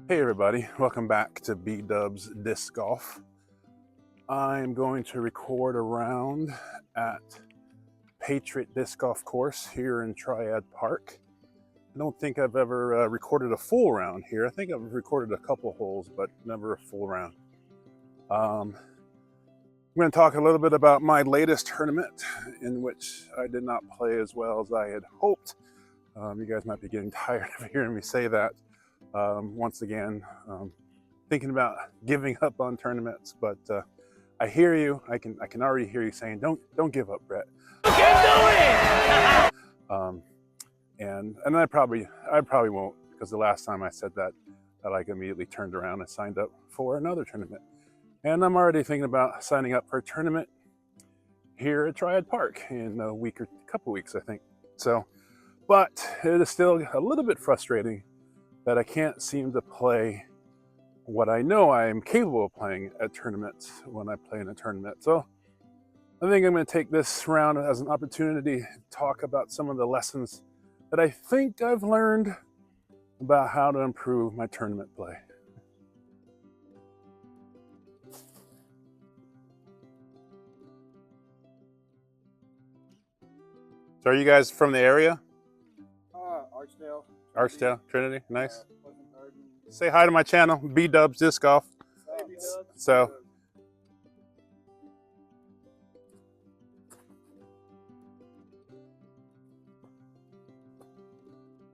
Hey everybody, welcome back to B-Dubs Disc Golf. I'm going to record a round at Patriot Disc Golf Course here in Triad Park. I don't think I've ever recorded a full round here. I think I've recorded a couple holes, but never a full round. I'm going to talk a little bit about my latest tournament in which I did not play as well as I had hoped. You guys might be getting tired of hearing me say that. Once again, thinking about giving up on tournaments, but I hear you. I can already hear you saying, "Don't give up, Brett." You can do it. And I probably won't, because the last time I said that, I like immediately turned around and signed up for another tournament, and I'm already thinking about signing up for a tournament here at Triad Park in a week or couple weeks, I think. So, but it is still a little bit frustrating that I can't seem to play what I know I am capable of playing at tournaments when I play in a tournament. So I think I'm going to take this round as an opportunity to talk about some of the lessons that I think I've learned about how to improve my tournament play. So are you guys from the area? Archdale. Archdale, Trinity, nice. Say hi to my channel, B-Dubs Disc Golf. So,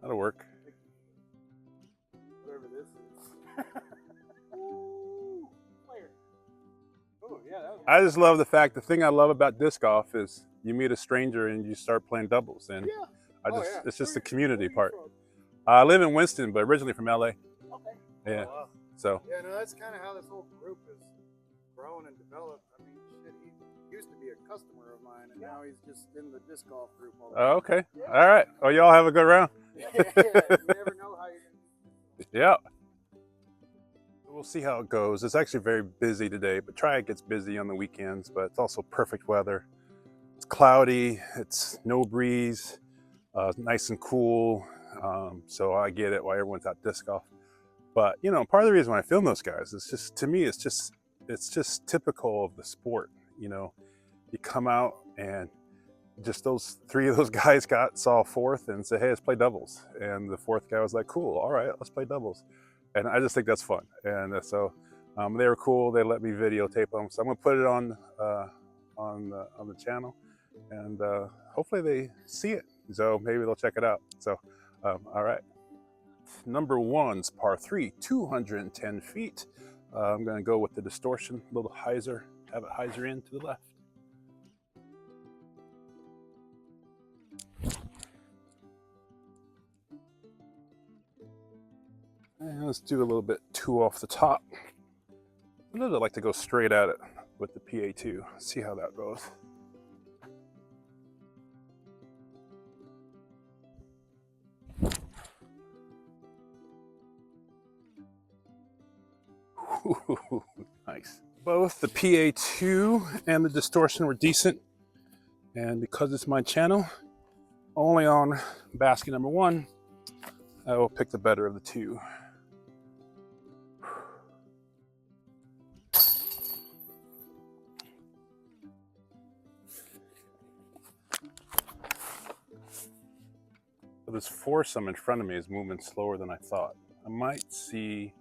that'll work. Whatever this is. Ooh, player. Oh, yeah, that was I just love the fact, the thing I love about disc golf is you meet a stranger and you start playing doubles. And yeah. It's just the community part. I live in Winston, but originally from LA. Okay. Yeah. Oh, wow. So. Yeah, no, that's kind of how this whole group has grown and developed. I mean, shit, he used to be a customer of mine, and now he's just in the disc golf group all the time. Oh, okay. Yeah. All right. Well, y'all have a good round. Yeah, you never know how you're going to do. Yeah. We'll see how it goes. It's actually very busy today, but Triad gets busy on the weekends, but it's also perfect weather. It's cloudy, it's no breeze, nice and cool. So I get it why everyone's out disc golf. But you know, part of the reason why I film those guys is just, to me, it's just typical of the sport. You know, you come out and just three of those guys saw fourth and said, "Hey, let's play doubles." And the fourth guy was like, "Cool, all right, let's play doubles." And I just think that's fun. And so they were cool. They let me videotape them. So I'm gonna put it on the channel, and hopefully they see it. So maybe they'll check it out. So all right. Number one's par 3, 210 feet. I'm going to go with the distortion, a little hyzer, have it hyzer in to the left. And let's do a little bit 2 off the top. Sometimes I like to go straight at it with the PA2, see how that goes. Ooh, nice. Both the PA2 and the distortion were decent, and because it's my channel, only on basket number 1, I will pick the better of the 2. So this foursome in front of me is moving slower than I thought. I might see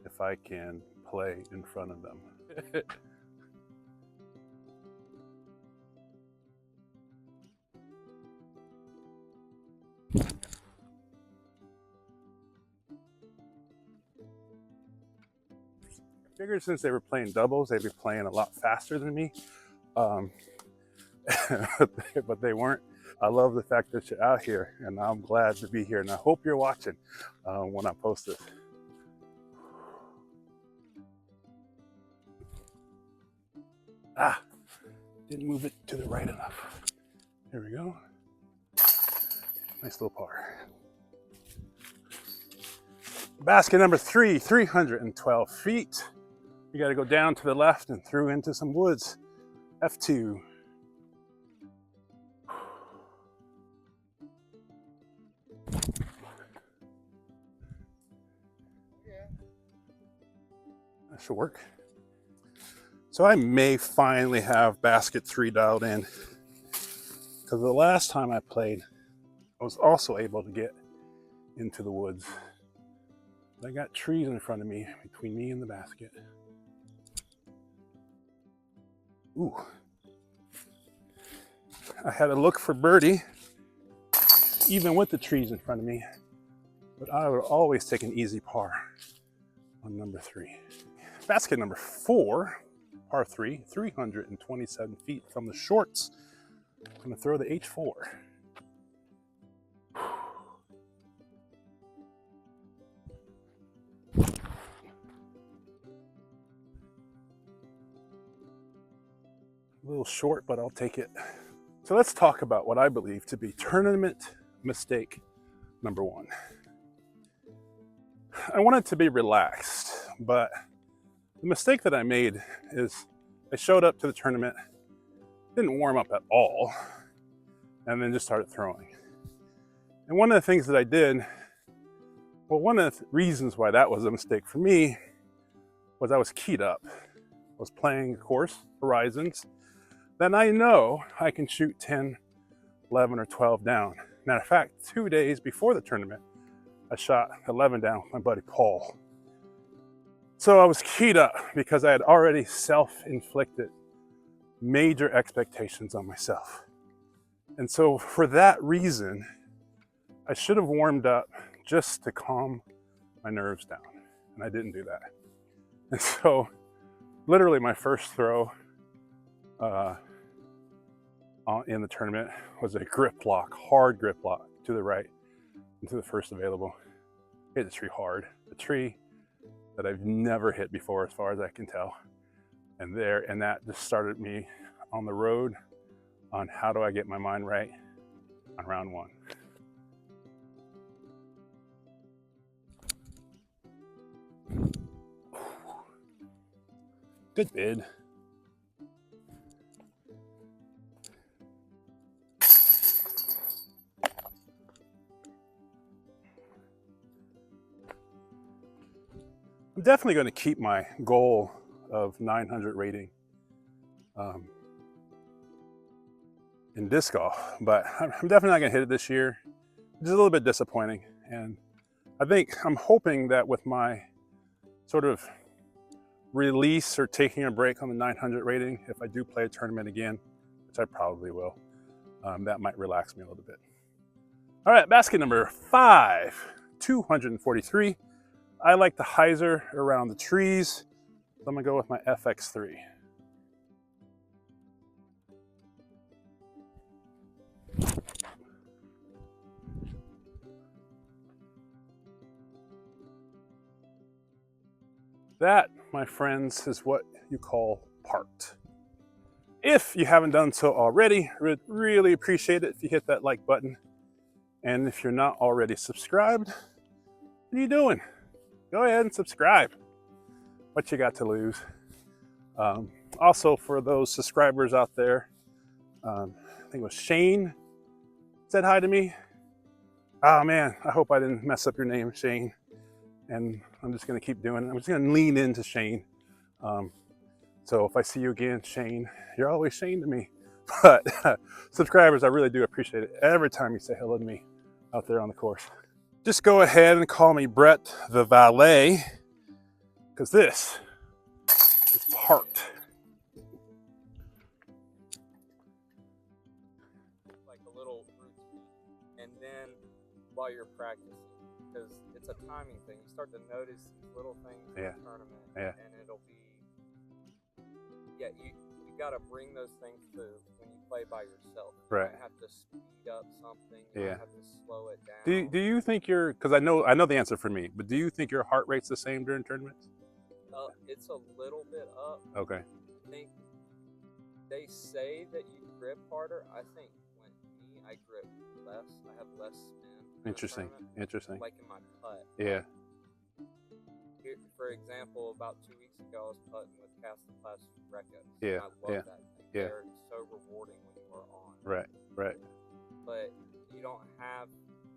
if I can play in front of them. I figured since they were playing doubles, they'd be playing a lot faster than me. But they weren't. I love the fact that you're out here, and I'm glad to be here. And I hope you're watching when I post this. Didn't move it to the right enough. There we go. Nice little par. Basket number 3, 312 feet. You got to go down to the left and through into some woods. F2. should work. So I may finally have basket 3 dialed in, because the last time I played, I was also able to get into the woods. I got trees in front of me, between me and the basket. Ooh. I had to look for birdie, even with the trees in front of me, but I would always take an easy par on number 3. Basket number 4, par 3, 327 feet from the shorts. I'm gonna throw the H4. A little short, but I'll take it. So let's talk about what I believe to be tournament mistake number 1. I wanted to be relaxed, but the mistake that I made is I showed up to the tournament, didn't warm up at all, and then just started throwing. And one of the things that I did, well, one of the reasons why that was a mistake for me was I was keyed up. I was playing, of course, Horizons. Then I know I can shoot 10, 11, or 12 down. Matter of fact, 2 days before the tournament, I shot 11 down with my buddy Paul. So I was keyed up because I had already self-inflicted major expectations on myself. And so for that reason, I should have warmed up just to calm my nerves down. And I didn't do that. And so literally my first throw in the tournament was a grip lock, hard grip lock to the right into the first available. Hit the tree hard, a tree that I've never hit before as far as I can tell. And that just started me on the road on how do I get my mind right on round 1. Good bid. I'm definitely going to keep my goal of 900 rating in disc golf, but I'm definitely not going to hit it this year. It's a little bit disappointing, and I'm hoping that with my sort of release or taking a break on the 900 rating, if I do play a tournament again, which I probably will, that might relax me a little bit. All right, basket number 5, 243. I like the hyzer around the trees, so I'm gonna go with my FX3. That, my friends, is what you call parked. If you haven't done so already, we'd really appreciate it if you hit that like button. And if you're not already subscribed, what are you doing? Go ahead and subscribe. What you got to lose? Also, for those subscribers out there, I think it was Shane said hi to me. Oh man, I hope I didn't mess up your name, Shane. And I'm just gonna keep doing it. I'm just gonna lean into Shane. So if I see you again, Shane, you're always Shane to me. But subscribers, I really do appreciate it every time you say hello to me out there on the course. Just go ahead and call me Brett the Valet, because this is parked. Like a little routine, and then while you're practicing, because it's a timing thing. You start to notice these little things in the tournament, and it'll be, you got to bring those things to when you play by yourself. You might have to speed up something. You might have to slow it down. Do you think because I know the answer for me, but do you think your heart rate's the same during tournaments? It's a little bit up. Okay. I think they say that you grip harder. I think I grip less. I have less spin. Interesting. Like in my putt. Yeah. Here, for example, about 2 weeks ago, I was putting with Cast the Class Recos. Yeah. I love that thing. They're so rewarding when you are on. Right. But you don't have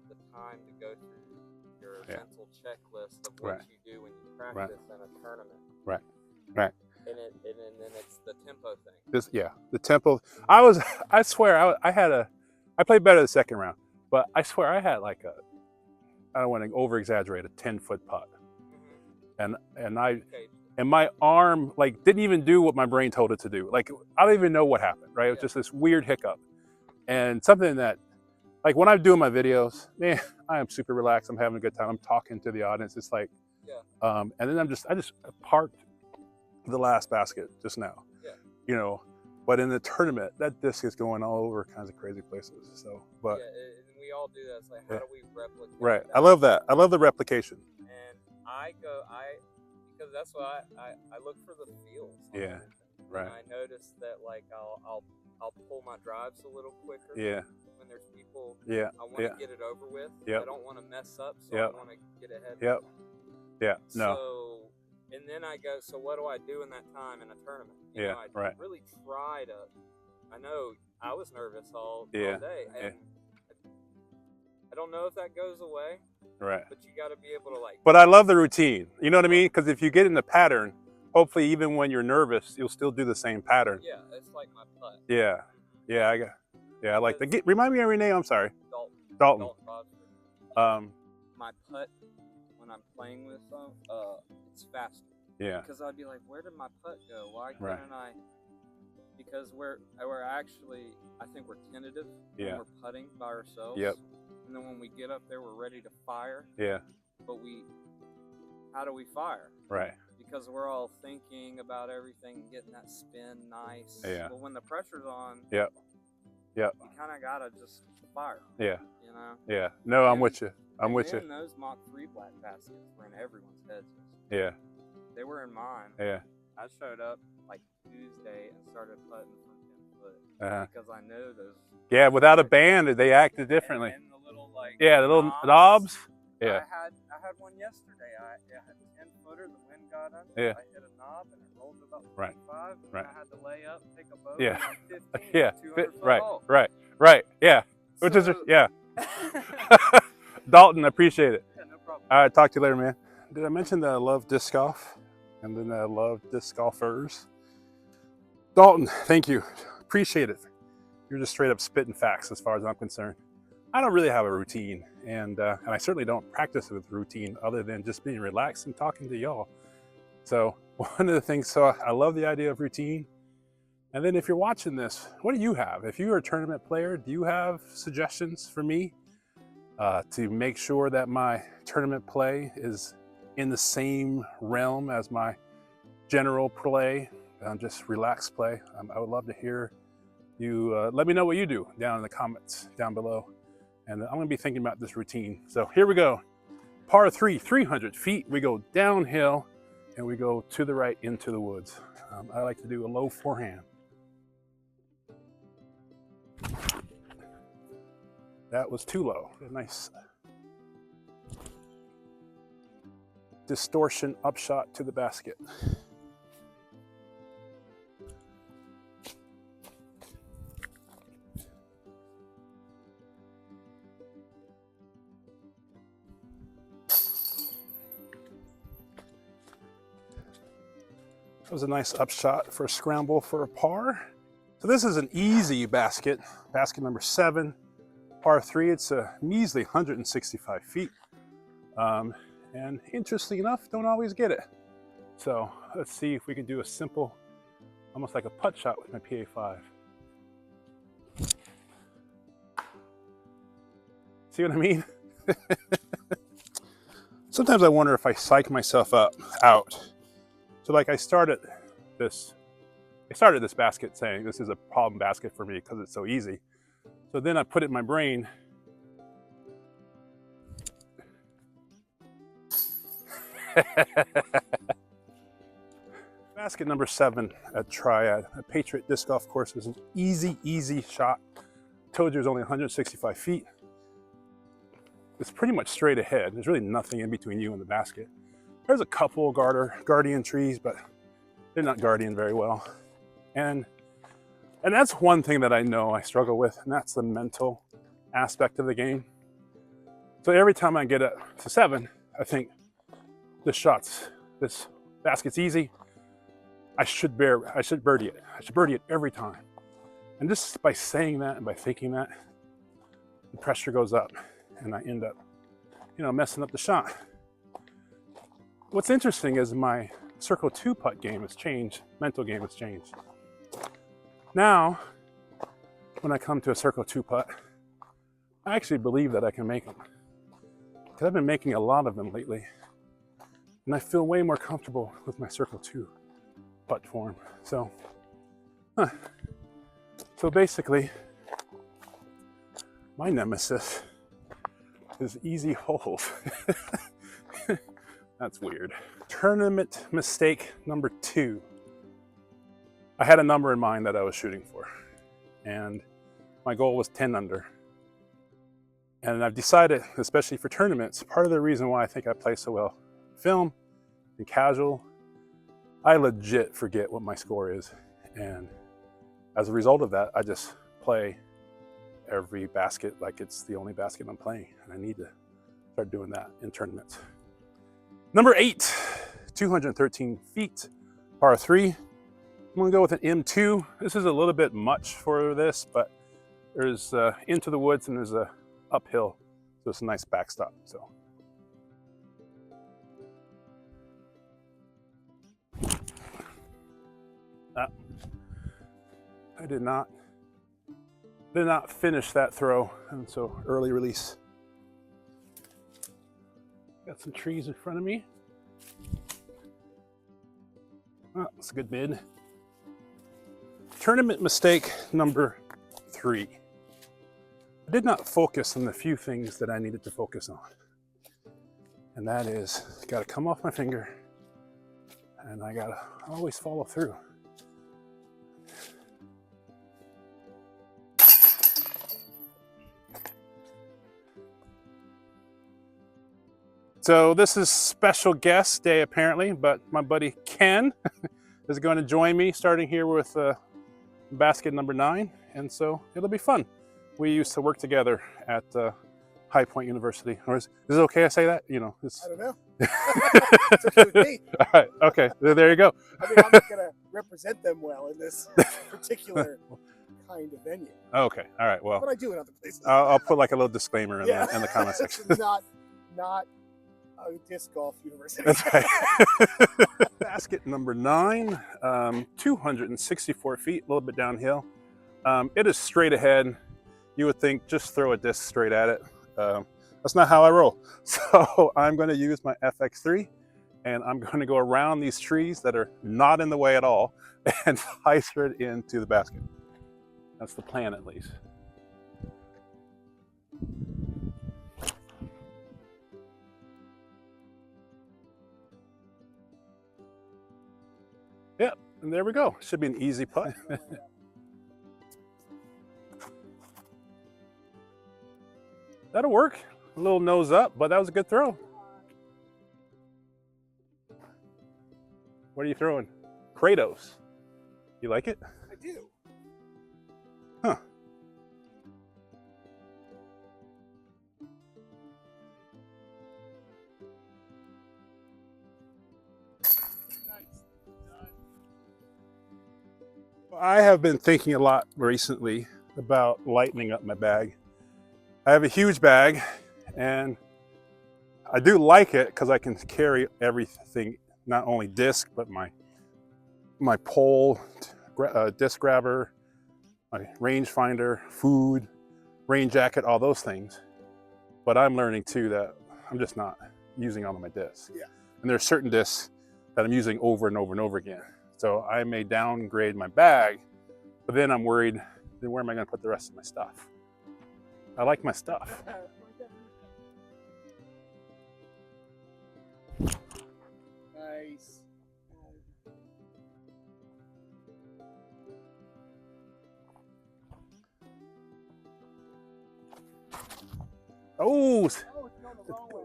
the time to go through your mental checklist of what you do when you practice in a tournament. Right. Right. And then it's the tempo thing. The tempo. I swear, I played better the second round, but I swear I had like I don't want to over exaggerate, a 10-foot putt, and my arm like didn't even do what my brain told it to do. Like I don't even know what happened. Right? It was just this weird hiccup, and something that, like when I'm doing my videos, man, I am super relaxed. I'm having a good time. I'm talking to the audience. It's like, and then I just parked the last basket just now. You know, but in the tournament, that disc is going all over kinds of crazy places. So, but and we all do that. It's like, how do we replicate? Right. That? I love that. I love the replication. And because that's why I look for the feels. Yeah. Right. And I notice that like I'll pull my drives a little quicker. Yeah. When there's people. Yeah. I want to get it over with. Yep. I don't want to mess up, so I want to get ahead. Yep. Yeah. No. So, and then I go, so what do I do in that time in a tournament? You know, I really try to. I know I was nervous all day, and I don't know if that goes away. Right. But you got to be able to like. But I love the routine. You know what I mean? Because if you get in the pattern, hopefully even when you're nervous, you'll still do the same pattern. Yeah, it's like my putt. Yeah. Yeah. I like that. Remind me of your name. I'm sorry. Dalton. My putt when I'm playing with them, it's faster. Yeah. Because I'd be like, where did my putt go? Why can't I? Because we're actually, I think we're tentative when we're putting by ourselves. Yep. And then when we get up there, we're ready to fire. Yeah. But how do we fire? Right. Because we're all thinking about everything, getting that spin nice. Yeah. But when the pressure's on, Yep. You kind of gotta just fire. Yeah. You know. Yeah. No, I'm with you. I'm with you. And those Mach 3 black baskets were in everyone's heads. Yeah. They were in mine. Yeah. I showed up like Tuesday and started putting from 10 foot because I know those. Yeah, without a band, they acted differently. And the little like. Yeah, the little knobs. Yeah. I had one yesterday. I had a 10-footer. The wind got under. Yeah. I hit a knob and it rolled about 45. Right. And Right. I had to lay up, take a boat. Yeah. 15, Yeah. 200 foot Right. hole. Right. Yeah. Which is Dalton, I appreciate it. Yeah, no problem. All right, talk to you later, man. Did I mention that I love disc golf? And then I love disc golfers? Dalton, thank you. Appreciate it. You're just straight up spitting facts as far as I'm concerned. I don't really have a routine, and I certainly don't practice with routine other than just being relaxed and talking to y'all. So one of the things, so I love the idea of routine. And then if you're watching this, what do you have? If you're a tournament player, do you have suggestions for me to make sure that my tournament play is in the same realm as my general play, just relaxed play? I would love to hear you. Let me know what you do down in the comments down below. And I'm gonna be thinking about this routine. So here we go. Par 3, 300 feet. We go downhill and we go to the right into the woods. I like to do a low forehand. That was too low. A nice distortion upshot to the basket. That was a nice upshot for a scramble for a par. So this is an easy basket, basket number 7, par 3. It's a measly 165 feet. And interesting enough, don't always get it. So let's see if we can do a simple, almost like a putt shot with my PA5. See what I mean? Sometimes I wonder if I psych myself out. So like I started this basket saying this is a problem basket for me because it's so easy. So then I put it in my brain. Basket number 7 at Triad, a Patriot disc golf course, is an easy shot. Told you it was only 165 feet. It's pretty much straight ahead. There's really nothing in between you and the basket. There's a couple guardian trees, but they're not guardian very well. And that's one thing that I know I struggle with, and that's the mental aspect of the game. So every time I get up to 7, I think this basket's easy. I should birdie it. I should birdie it every time. And just by saying that and by thinking that, the pressure goes up and I end up, messing up the shot. What's interesting is my circle 2 putt game has changed, mental game has changed. Now, when I come to a circle 2 putt, I actually believe that I can make them. Because I've been making a lot of them lately. And I feel way more comfortable with my circle 2 putt form. So basically, my nemesis is easy holes. That's weird. Tournament mistake number 2. I had a number in mind that I was shooting for, and my goal was 10 under. And I've decided, especially for tournaments, part of the reason why I think I play so well film and casual, I legit forget what my score is. And as a result of that, I just play every basket like it's the only basket I'm playing. And I need to start doing that in tournaments. Number 8, 213 feet, par 3. I'm gonna go with an M2. This is a little bit much for this, but there's into the woods and there's a uphill, so it's a nice backstop. So I did not finish that throw, and so early release. Got some trees in front of me. Oh, that's a good bid. Tournament mistake number 3. I did not focus on the few things that I needed to focus on. And that is, gotta come off my finger, and I gotta always follow through. So this is special guest day apparently, but my buddy Ken is going to join me starting here with basket number 9, and so it'll be fun. We used to work together at High Point University. Or is it okay I say that? I don't know. It's okay with me. All right, okay, there you go. I mean, I'm not going to represent them well in this particular kind of venue. Okay, all right, well. But I do in other places. I'll put like a little disclaimer in the comment section. not a disc golf university. That's right. Basket number 9, 264 feet, a little bit downhill. It is straight ahead. You would think just throw a disc straight at it. That's not how I roll. So I'm going to use my FX3, and I'm going to go around these trees that are not in the way at all and hyzer it into the basket. That's the plan, at least. Yep, and there we go. Should be an easy putt. That'll work. A little nose up, but that was a good throw. What are you throwing? Kratos. You like it? I do. Huh. I have been thinking a lot recently about lightening up my bag. I have a huge bag, and I do like it because I can carry everything, not only disc, but my pole, disc grabber, my range finder, food, rain jacket, all those things. But I'm learning too that I'm just not using all of my discs. Yeah. And there are certain discs that I'm using over and over and over again. So I may downgrade my bag, but then I'm worried, then where am I going to put the rest of my stuff? I like my stuff. Nice. Oh, It's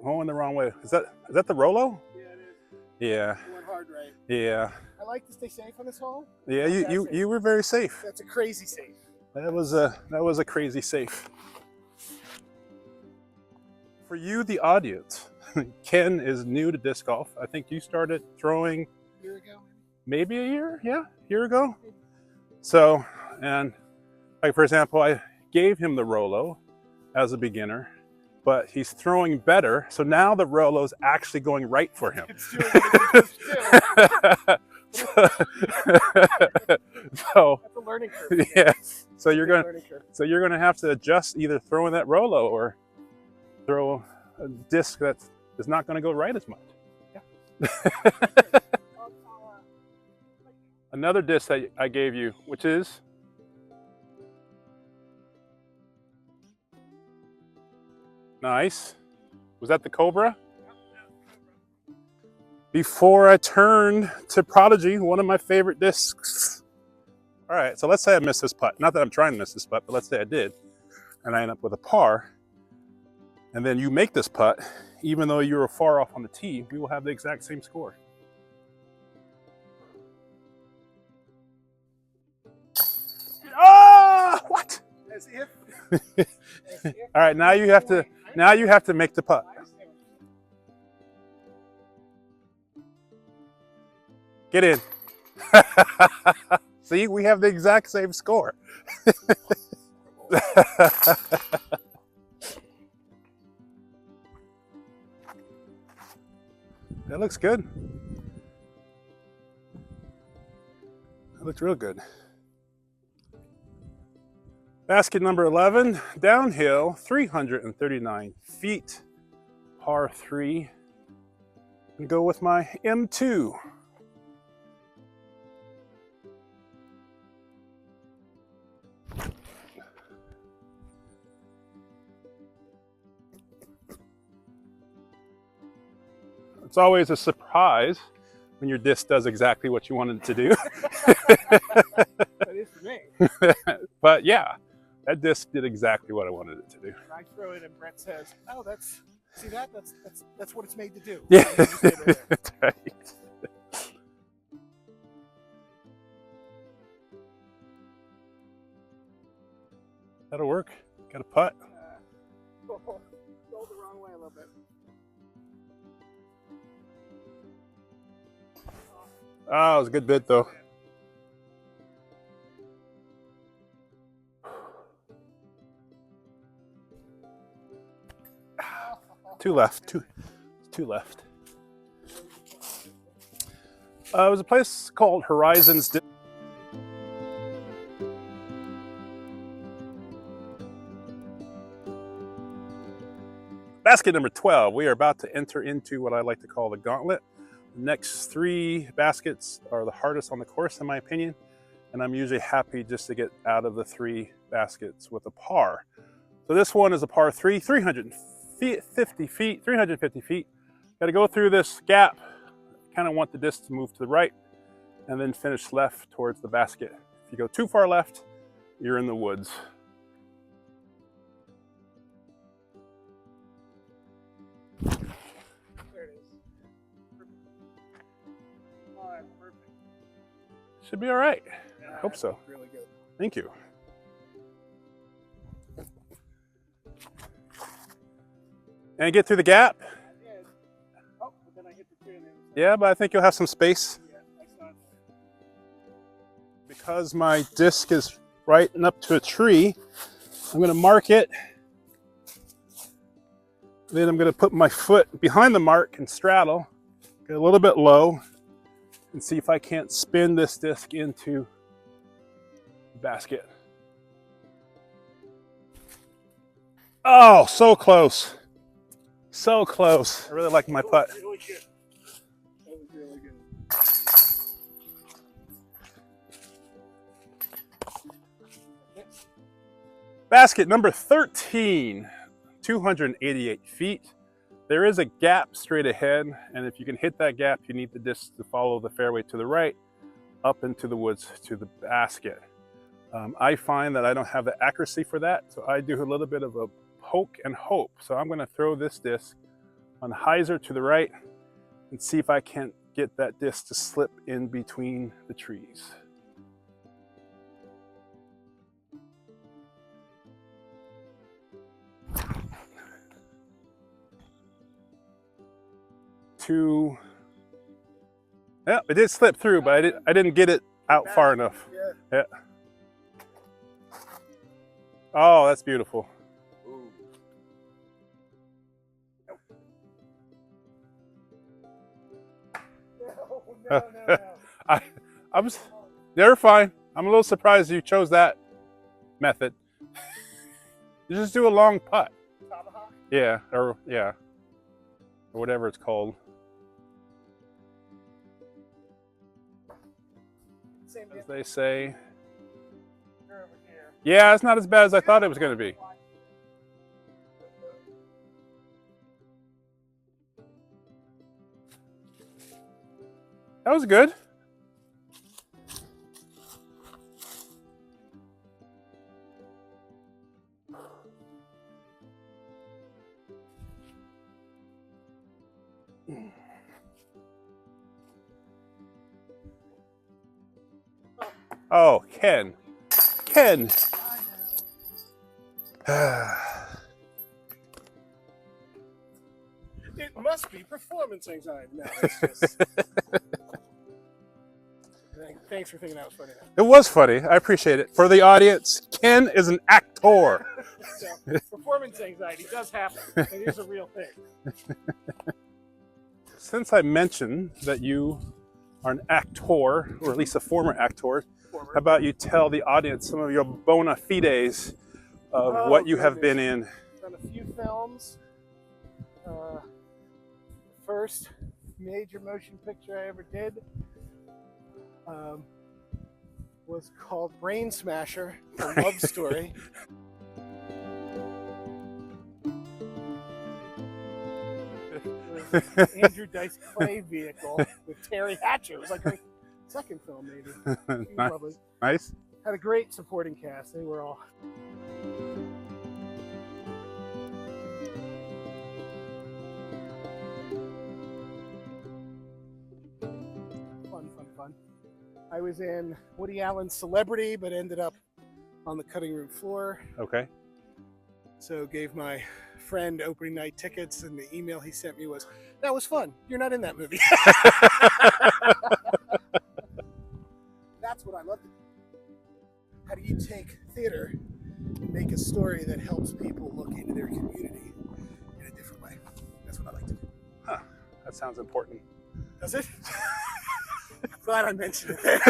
going the wrong way. Is that the Rolo? Yeah, it is. Yeah. You went hard right. Yeah. I like to stay safe on this hole. Yeah, you were very safe. That's a crazy safe. That was a crazy safe. For you, the audience, Ken is new to disc golf. I think you started throwing A year ago, maybe a year, yeah, a year ago. So, and like for example, I gave him the Rolo as a beginner, but he's throwing better. So now the Rolo's actually going right for him. So that's a learning curve. Yeah. So you're gonna have to adjust either throwing that Rolo or throw a disc that is not going to go right as much. Yeah. Another disc that I gave you, which is nice. Was that the Cobra? Before I turned to Prodigy, one of my favorite discs. All right, so let's say I missed this putt. Not that I'm trying to miss this putt, but let's say I did, and I end up with a par. And then you make this putt, even though you were far off on the tee, we will have the exact same score. Oh, what? As if. All right, now you have to make the putt. Get in. See, we have the exact same score. That looks good. That looks real good. Basket number 11, downhill, 339 feet, par 3. And go with my M2. It's always a surprise when your disc does exactly what you wanted it to do. That is for me. But yeah, that disc did exactly what I wanted it to do. And I throw it and Brett says, oh, that's what it's made to do. Yeah, right. that's right. That'll work. Got a putt. Go the wrong way a little bit. Oh, it was a good bit though. Two left. Two left. It was a place called Horizons. Basket number 12. We are about to enter into what I like to call the gauntlet. The next 3 baskets are the hardest on the course, in my opinion, and I'm usually happy just to get out of the 3 baskets with a par. So this one is a par 3, 350 feet. Got to go through this gap. Kind of want the disc to move to the right, and then finish left towards the basket. If you go too far left, you're in the woods. Should be all right. I hope so. Really good. Thank you. And get through the gap. Oh, but then I hit the tree. Yeah, but I think you'll have some space. Yeah, that's not. Because my disc is right up to a tree, I'm going to mark it. Then I'm going to put my foot behind the mark and straddle, get a little bit low, and see if I can't spin this disc into the basket. Oh, so close. So close. I really like my putt. Really good. That was really good. Basket number 13, 288 feet. There is a gap straight ahead, and if you can hit that gap, you need the disc to follow the fairway to the right, up into the woods to the basket. I find that I don't have the accuracy for that, so I do a little bit of a poke and hope. So I'm going to throw this disc on the hyzer to the right and see if I can't get that disc to slip in between the trees. Yeah, it did slip through, but I didn't get it out far enough. Yeah. Yeah. Oh, that's beautiful. Ooh. No. I was, they're fine. I'm a little surprised you chose that method. You just do a long putt. Tomahawk? Yeah, or whatever it's called. Same As they say. You're over here. Yeah, it's not as bad as I thought it was going to be. That was good. Oh, Ken. Ken. It must be performance anxiety. No, it's just. Thanks for thinking that was funny. It was funny. I appreciate it. For the audience, Ken is an actor. So, performance anxiety does happen. It is a real thing. Since I mentioned that you are an actor, or at least a former actor, how about you tell the audience some of your bona fides of what you have been in? Done a few films. The first major motion picture I ever did was called Brain Smasher, a love story. It was Andrew Dice Clay vehicle with Terry Hatcher. It was like our second film, maybe. Nice. Lovely. Nice. Had a great supporting cast. They were all fun. I was in Woody Allen's Celebrity, but ended up on the cutting room floor. Okay. So gave my friend opening night tickets, and the email he sent me was, "That was fun. You're not in that movie." That's what I love to do. How do you take theater and make a story that helps people look into their community in a different way? That's what I like to do. Huh. That sounds important. Does it? I'm glad I mentioned it.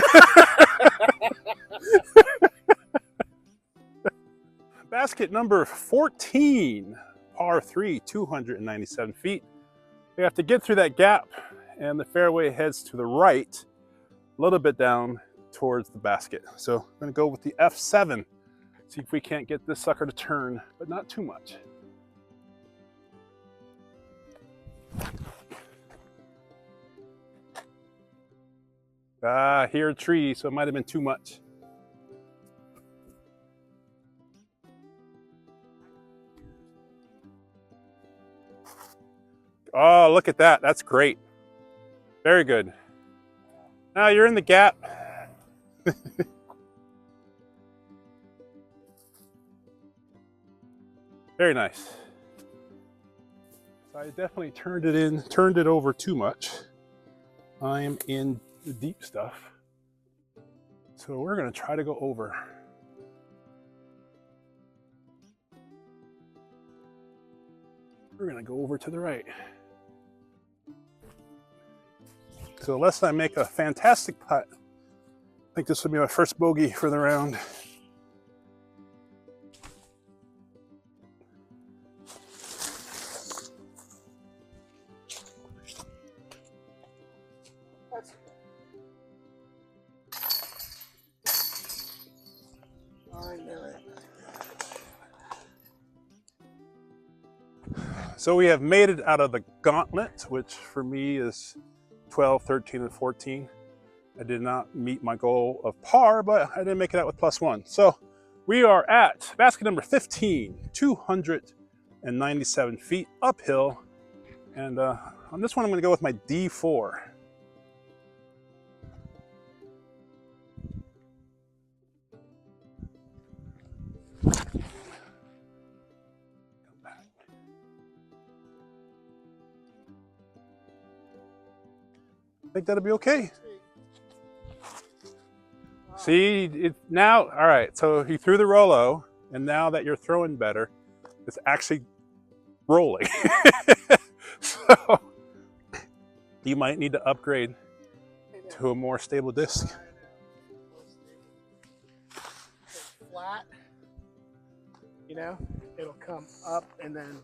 Basket number 14, par 3, 297 feet. We have to get through that gap, and the fairway heads to the right, a little bit down towards the basket. So I'm going to go with the F7, see if we can't get this sucker to turn, but not too much. Ah, here a tree, so it might have been too much. Oh, look at that. That's great. Very good. Now you're in the gap. Very nice. So I definitely turned it over too much. I am in the deep stuff. So we're going to try to go over. We're going to go over to the right. So unless I make a fantastic putt, I think this will be my first bogey for the round. So we have made it out of the gauntlet, which for me is 12, 13, and 14. I did not meet my goal of par, but I didn't make it out with +1. So we are at basket number 15, 297 feet uphill. And on this one, I'm going to go with my D4. think that'll be okay. See, now, all right, so he threw the Rolo, and now that you're throwing better, it's actually rolling. So you might need to upgrade to a more stable disc. Flat, you know, it'll come up and then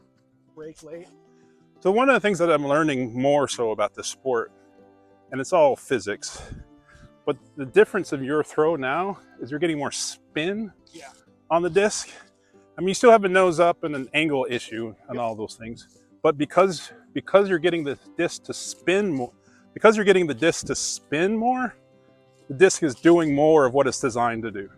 break late. So one of the things that I'm learning more so about this sport, and it's all physics, but the difference of your throw now is you're getting more spin on the disc. I mean, you still have a nose up and an angle issue and all those things, but because you're getting the disc to spin more, the disc is doing more of what it's designed to do.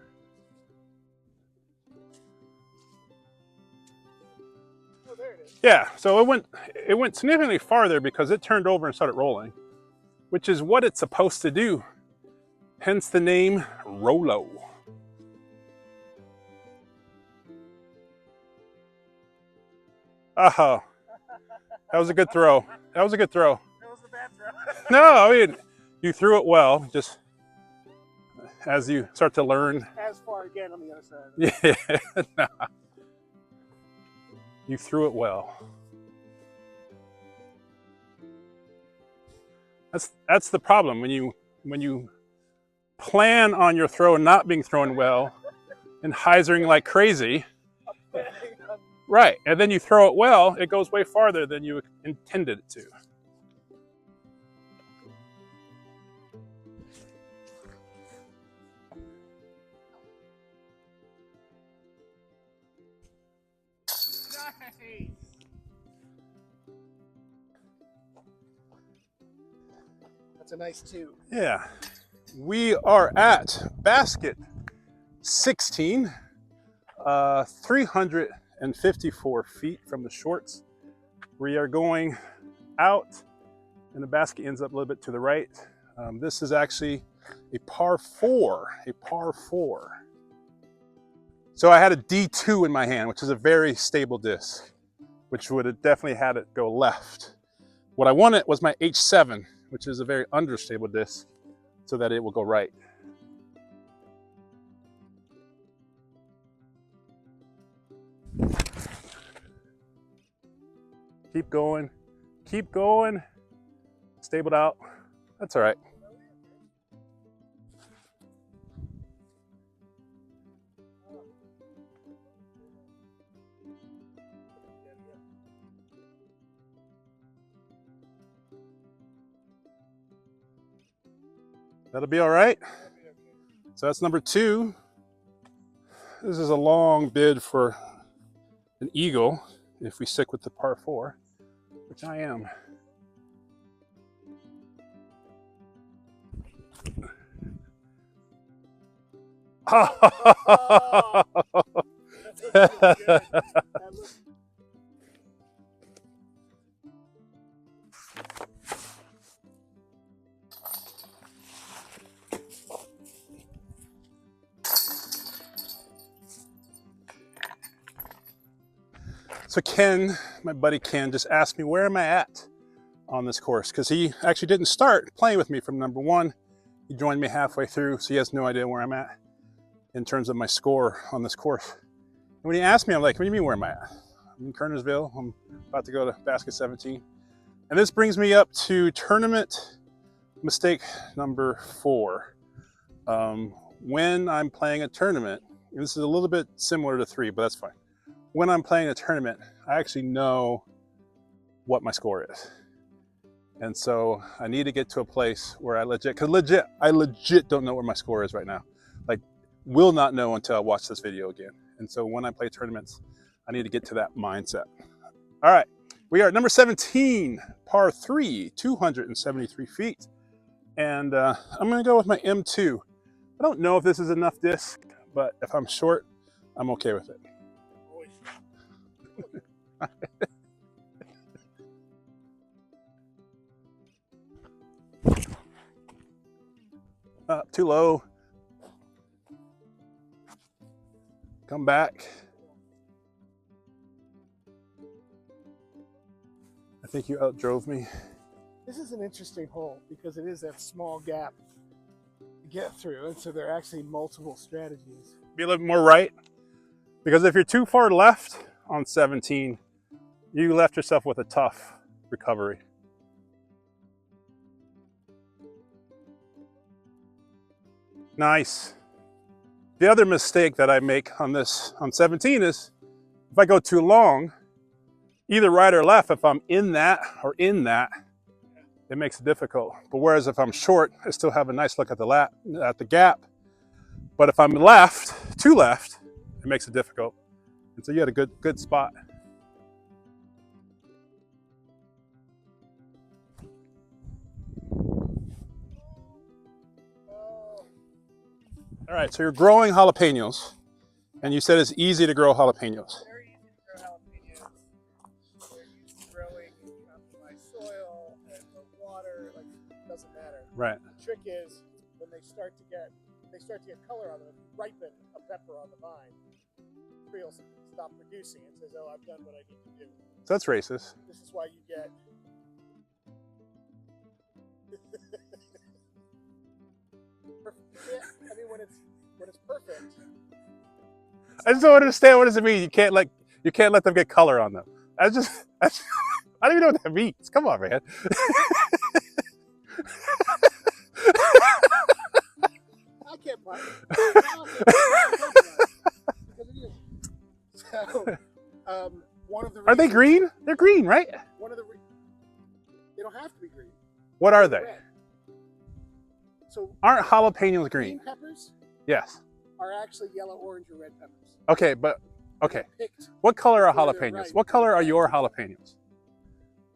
Oh, there it is. Yeah, so it went significantly farther because it turned over and started rolling, which is what it's supposed to do. Hence the name Rolo. Oh, that was a good throw. That was a good throw. That was a bad throw. No, I mean, you threw it well, just as you start to learn. As far again on the other side. Yeah, nah. You threw it well. That's the problem when you plan on your throw not being thrown well and hyzering like crazy. Right, and then you throw it well, it goes way farther than you intended it to. Nice. That's a nice 2. Yeah, we are at basket 16, 354 feet from the shorts. We are going out, and the basket ends up a little bit to the right. This is actually a par 4, So I had a D2 in my hand, which is a very stable disc, which would have definitely had it go left. What I wanted was my H7, which is a very understable disc, so that it will go right. Keep going, stabled out. That's all right. That'll be all right. So that's number 2. This is a long bid for an eagle if we stick with the par 4, which I am. Oh, So Ken, my buddy Ken, just asked me where am I at on this course, because he actually didn't start playing with me from number 1. He joined me halfway through, so he has no idea where I'm at in terms of my score on this course. And when he asked me, I'm like, what do you mean where am I at? I'm in Kernersville. I'm about to go to basket 17. And this brings me up to tournament mistake number 4. When I'm playing a tournament, and this is a little bit similar to 3, but that's fine. When I'm playing a tournament, I actually know what my score is. And so I need to get to a place where I legit don't know where my score is right now. Like, will not know until I watch this video again. And so when I play tournaments, I need to get to that mindset. All right, we are at number 17, par 3, 273 feet. And I'm gonna go with my M2. I don't know if this is enough disc, but if I'm short, I'm okay with it. Too low. Come back. I think you outdrove me. This is an interesting hole because it is a small gap to get through, and so there are actually multiple strategies. Be a little bit more right, because if you're too far left on 17, you left yourself with a tough recovery. Nice. The other mistake that I make on this, on 17, is if I go too long, either right or left, if I'm in that or in that, it makes it difficult. But whereas if I'm short, I still have a nice look at the gap. But if I'm left, too left, it makes it difficult. And so you had a good spot. All right, so you're growing jalapenos, and you said it's easy to grow jalapenos. Very easy to grow jalapenos. They're used to growing in compromised soil and the water, like it doesn't matter. Right. The trick is when they start to get color on them, if you ripen a pepper on the vine, the tree will stop producing. It says, "Oh, I've done what I need to do." So that's racist. This is why you get. Yeah, I mean, when it's perfect. I just don't understand, what does it mean? You can't let them get color on them. I don't even know what that means. Come on, man. I can't buy it. So, one of the Are they green? They're green, right? They don't have to be green. What are they? Red. So Aren't jalapenos green? green peppers Yes. are actually yellow, orange, or red peppers. Okay, but okay. They're picked. What color are Before they're jalapenos? ripe. What color are your jalapenos?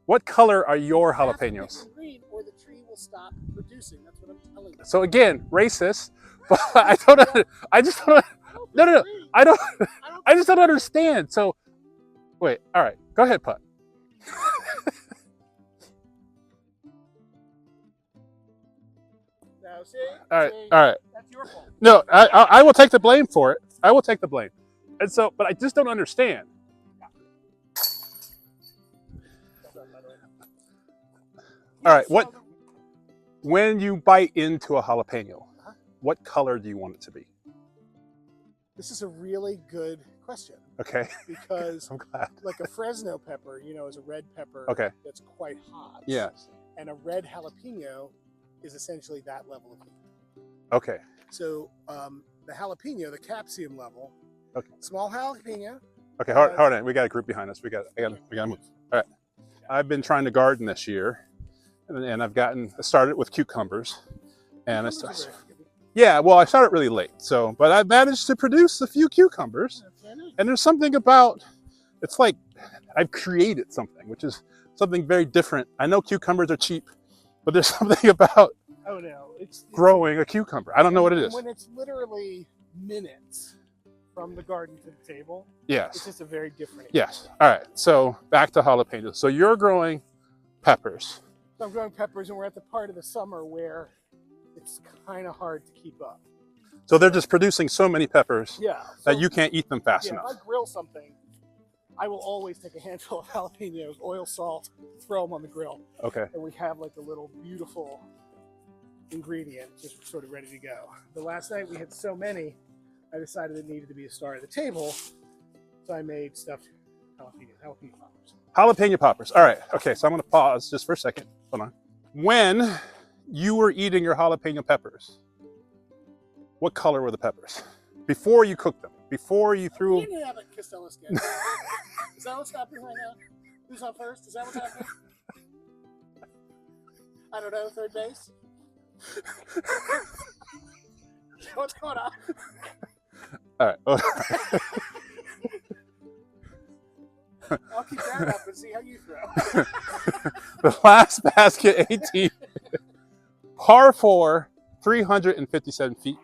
What color are your You have to pick jalapenos? them green, or the tree will stop producing. That's what I'm telling you. So again, racist. But I don't. I just don't. No. I just don't understand. So, wait. All right. Go ahead, Putt. Now, see? All right. See? All right. That's your fault. No, I will take the blame for it. I will take the blame. And so, but I just don't understand. All right. When you bite into a jalapeno, what color do you want it to be? This is a really good question. Okay. Because I'm glad. like a Fresno pepper, is a red pepper Okay. that's quite hot. Yes. And a red jalapeno is essentially that level of heat. Okay. So the jalapeno, the capsium level, Okay. small jalapeno. Okay. Hold on. We got a group behind us. We got to move. All right. I've been trying to garden this year, and I started with cucumbers, and yeah. Well, I started really late, but I managed to produce a few cucumbers, and there's something about, it's like I've created something, which is something very different. I know cucumbers are cheap, but there's something about it's growing a cucumber. I don't know what it is. When it's literally minutes from the garden to the table, Yes. it's just a very different. Yes. All right. So back to jalapenos. So you're growing peppers. So I'm growing peppers, and we're at the part of the summer where it's kind of hard to keep up. So they're just producing so many peppers that So, you can't eat them fast If enough. I grill something, I will always take a handful of jalapenos, oil, salt, throw them on the grill. Okay. And we have like a little beautiful ingredient just sort of ready to go. The last night we had so many, I decided it needed to be a star at the table. So I made stuffed jalapeno poppers. Jalapeno poppers. All right. Okay. So I'm going to pause just for a second. Hold on. When you were eating your jalapeno peppers, what color were the peppers? Before you cooked them? Before you threw them? You have a Costello sketch. Is that what's happening right now? Who's on first? Is that what's happening? I don't know. Third base? What's going on? All right. I'll keep that up and see how you throw. The last basket, 18. Par 4, 357 feet.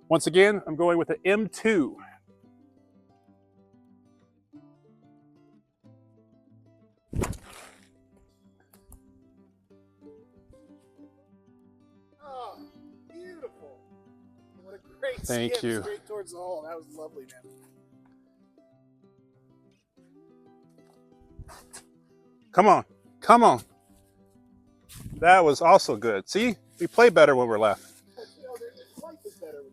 Once again, I'm going with the M2. Oh, beautiful. What a great Thank skip you. straight towards the hole. That was lovely, man. Come on. Come on. That was also good. See, we play better when we're laughing. Life is better when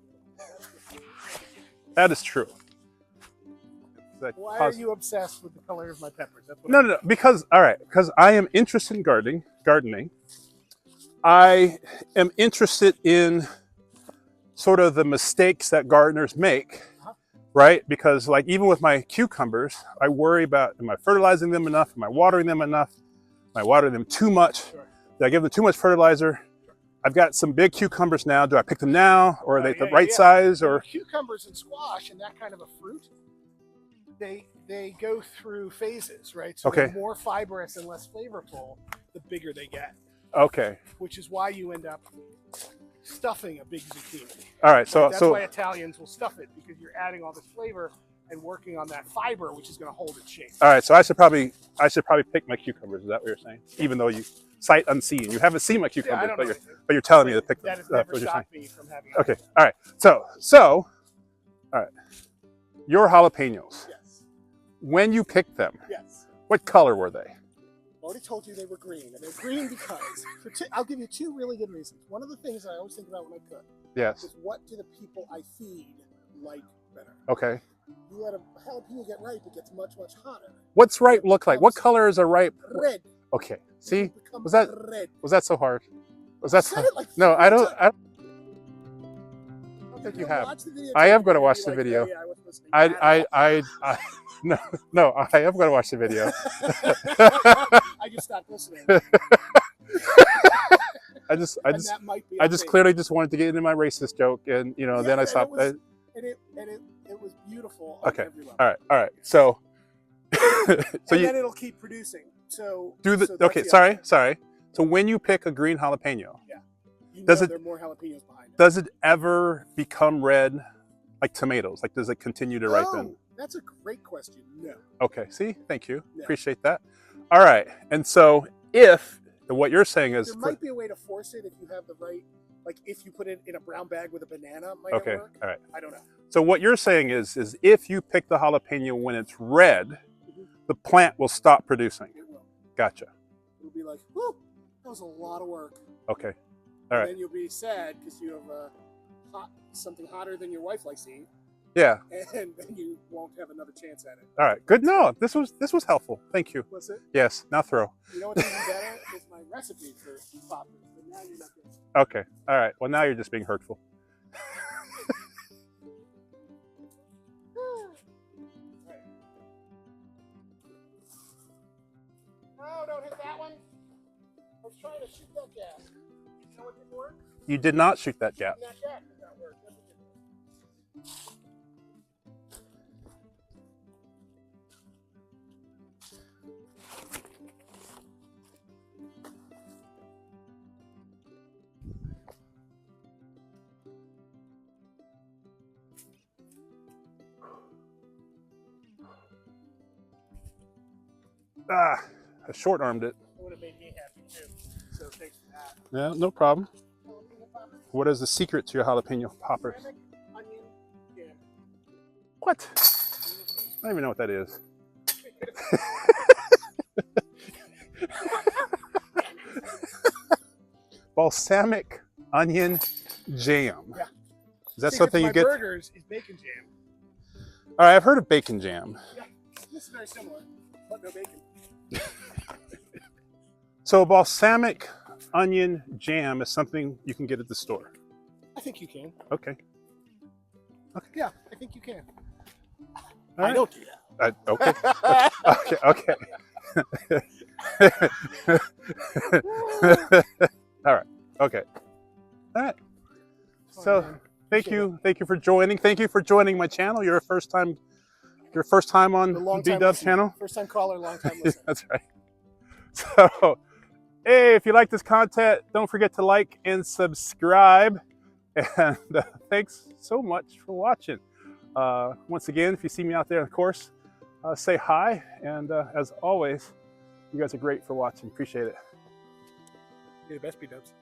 you. That is true. Why are you obsessed with the color of my peppers? That's what No. Because I am interested in gardening. I am interested in sort of the mistakes that gardeners make, right? Because like even with my cucumbers, I worry about, am I fertilizing them enough? Am I watering them enough? Am I watering them too much? Sure. Did I give them too much fertilizer? I've got some big cucumbers now. Do I pick them now, or are they the right size? Or cucumbers and squash and that kind of a fruit, they go through phases, right? So the more fibrous and less flavorful, the bigger they get. Okay. Which is why you end up stuffing a big zucchini. All right, that's why Italians will stuff it, because you're adding all this flavor and working on that fiber, which is going to hold its shape. All right, so I should probably pick my cucumbers. Is that what you're saying? Even though you sight unseen, you haven't seen my cucumbers, but you're telling me to pick them. That has never stopped me from having. Okay, all right. So, all right, your jalapenos. Yes. When you picked them, yes, what color were they? I already told you they were green, and they're green because I'll give you two really good reasons. One of the things I always think about when I cook, is what do the people I feed like better? Okay. You let a jalapeno get ripe, it gets much hotter. What's ripe look like? What color is a ripe? Red. Okay. See, was red. that so hard? Was that so? Like no, I don't think you have. I am going to watch the video. I no, I am going to watch the video. I just stopped listening. I just clearly just wanted to get into my racist joke, and then I stopped. It was beautiful. Okay. On every level. All right. So, then it'll keep producing. So Sorry. So when you pick a green jalapeno, there are more jalapenos behind it. Does it ever become red like tomatoes? Like, does it continue to ripen? That's a great question. No. Okay. See, thank you. No. Appreciate that. All right. And so what you're saying is there might be a way to force it if you have the right, like if you put it in a brown bag with a banana, might it work? All right. I don't know. So what you're saying is if you pick the jalapeno when it's red, the plant will stop producing. It will. Gotcha. It'll be like, whoop, that was a lot of work. Okay. All right. And then you'll be sad because you have something hotter than your wife likes to eat. Yeah. And then you won't have another chance at it. All right. Good. No, this was helpful. Thank you. Was it? Yes. Now throw. You know what's even better is my recipe for poppers, but now you're not getting it. Okay. All right. Well, now you're just being hurtful. No, don't hit that one. I was trying to shoot that gap. You know what didn't work? You did not shoot that gap. That gap did not work. I short-armed it. It would have made me happy too. So thanks for that. Yeah, no problem. What is the secret to your jalapeno poppers? Onion jam. What? I don't even know what that is. Balsamic onion jam. Yeah. Is that something you get? Burgers is bacon jam. All right, I've heard of bacon jam. Yeah, this is very similar, but no bacon. So balsamic onion jam is something you can get at the store. I think you can. Okay. Yeah, I think you can. Right. I don't do that. Okay. All right. Okay. All right. So thank you for joining. Thank you for joining my channel. You're first time on B-Dub's channel. First time caller, long time listener. That's right. So, hey, if you like this content, don't forget to like and subscribe. And thanks so much for watching. Once again, if you see me out there on the course, say hi. And as always, you guys are great for watching. Appreciate it. You're the best, B-Dubs.